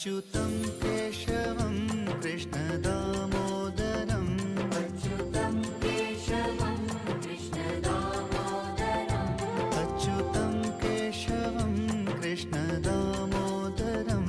अच्युतं केशवं कृष्णदामोदरम् अच्युतं केशवं कृष्णदामोदरम् अच्युतं केशवं कृष्णदामोदरम्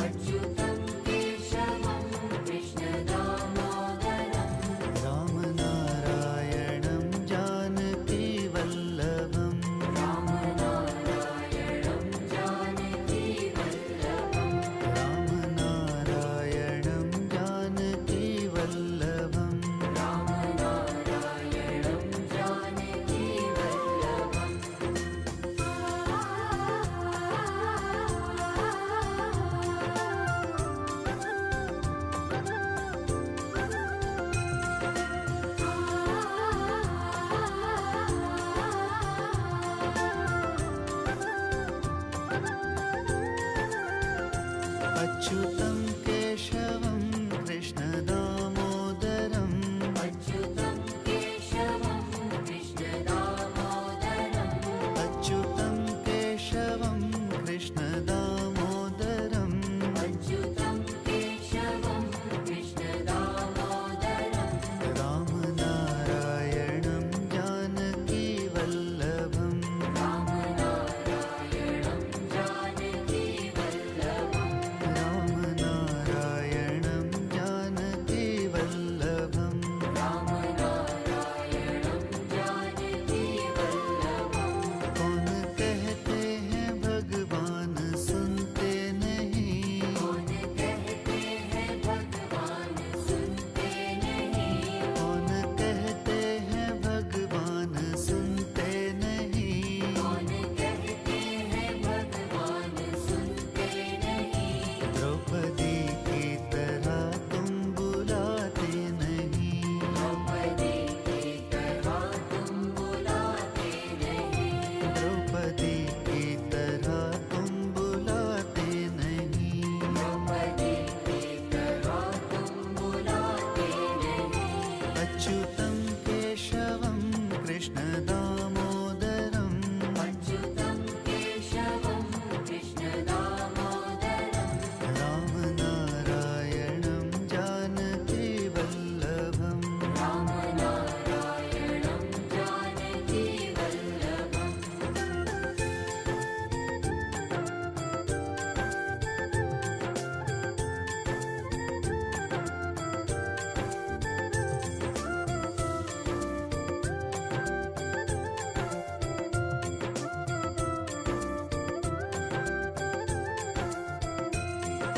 अच्युतं केशवं कृष्णदामोदरम् रामनारायणं जानकीवल्लभम् रामनारायणं जानकीवल्लभम् रामनारायणं जानकीवल्लभम् रामनारायणं जानकीवल्लभम् अच्युतं केशवं कृष्णदामोदरम् अच्युतं केशवं कृष्णदामोदरम् अच्युतं केशवं कृष्णदामोदरम् अच्युतं केशवं कृष्णदामोदरम् रामनारायणं जानकीवल्लभम् रामनारायणं जानकीवल्लभम् रामनारायणं जानकीवल्लभम् रामनारायणं जानकीवल्लभम् कौन कहते हैं भगवान सुनते नहीं कौन कहते हैं भगवान सुनते नहीं कौन कहते हैं भगवान सुनते नहीं कौन कहते हैं भगवान सुनते नहीं द्रौपदी की तरह तुम बुलाते नहीं द्रौपदी की तरह तुम बुलाते नहीं द्रौपदी की तरह तुम बुलाते नहीं द्रौपदी की तरह तुम बुलाते नहीं अच्युतं केशवं कृष्णदामोदरम् अच्युतं केशवं कृष्णदामोदरम् रामनारायणं जानकीवल्लभम् रामनारायणं जानकीवल्लभम्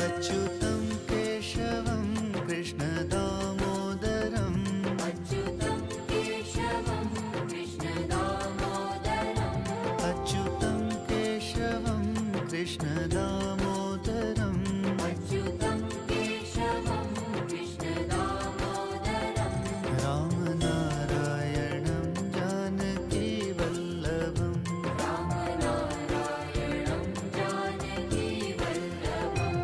अच्युतं केशवं कृष्णदामोदरम् अच्युतं केशवं कृष्णदामोदरम् अच्युतं केशवं कृष्णदामोदरम् अच्युतं केशवं कृष्णदामोदरम् रामनारायणं जानकीवल्लभम् रामनारायणं जानकीवल्लभम्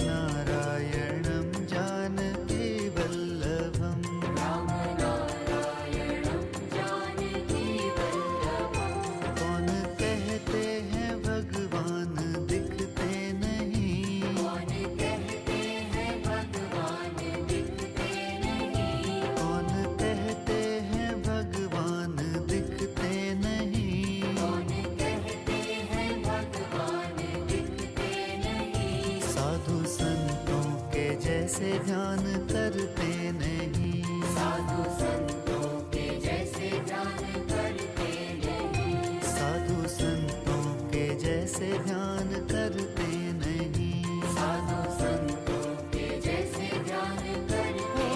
रामनारायणं जानकीवल्लभम् रामनारायणं जानकीवल्लभम् कौन कहते हैं भगवान दिखते नहीं कौन कहते हैं भगवान दिखते नहीं कौन कहते हैं भगवान दिखते नहीं कौन कहते हैं भगवान दिखते नहीं साधु संतों के जैसे ध्यान करते नहीं साधु संतों के जैसे ध्यान करते नहीं साधु संतों के जैसे ध्यान करते नहीं साधु संतों के जैसे ध्यान करते ओ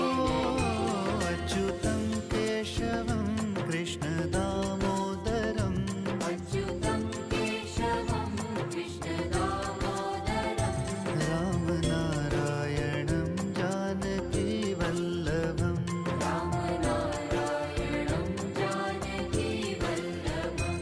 अच्युतं केशवं कृष्णदामोदरम् अच्युतं केशवं कृष्णदामोदरम् रामनारायणं जानकीवल्लभम् रामनारायणं जानकीवल्लभम्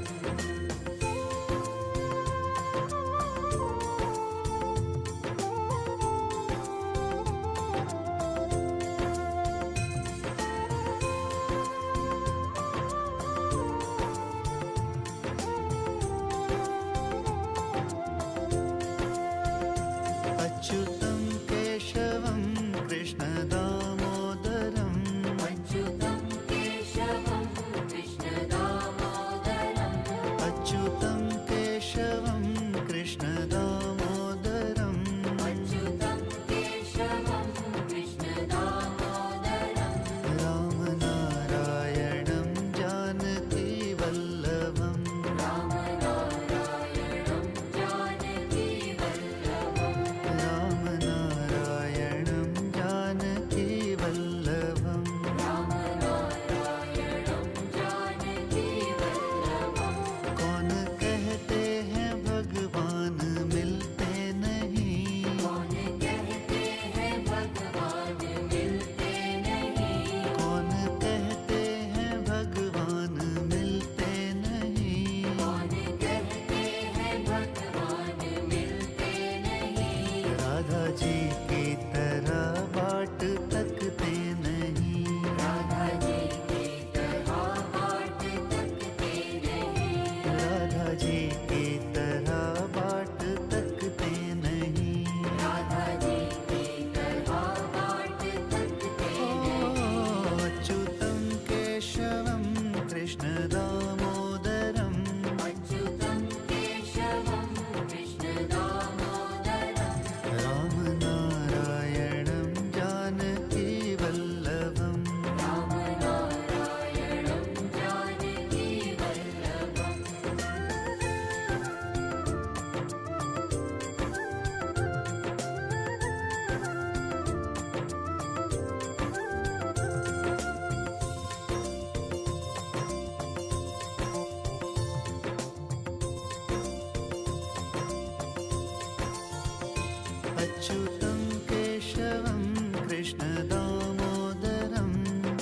अच्युतं केशवं कृष्ण दामोदरम्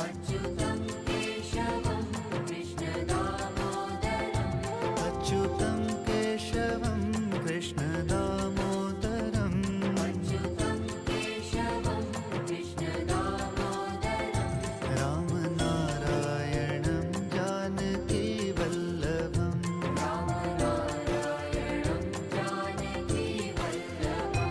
अच्युतं केशवं कृष्ण दामोदरम् अच्युतं केशवं कृष्ण दामोदरम् अच्युतं केशवं कृष्ण दामोदरम् रामनारायणं जानकीवल्लभम् रामनारायणं जानकीवल्लभम्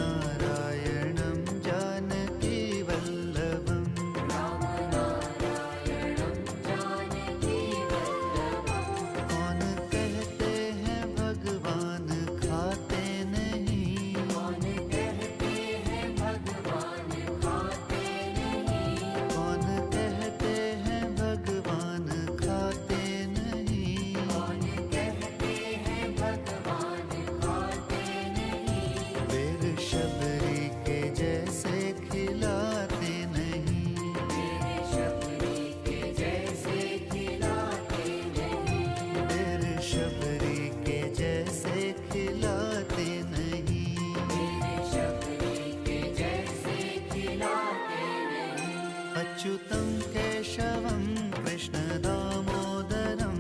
रामनारायणं जानकीवल्लभम् रामनारायणं जानकीवल्लभम् कौन कहते हैं भगवान खाते नहीं कौन कहते हैं भगवान खाते नहीं कौन कहते हैं भगवान खाते नहीं कौन कहते हैं भगवान खाते नहीं बेर शबरी के जैसे खिलाते नहीं मेरे शबरी के जैसे खिलाते नहीं बेर शबरी के जैसे खिलाते नहीं मेरे शबरी के जैसे खिलाते नहीं अच्युतं केशवं कृष्ण दामोदरम्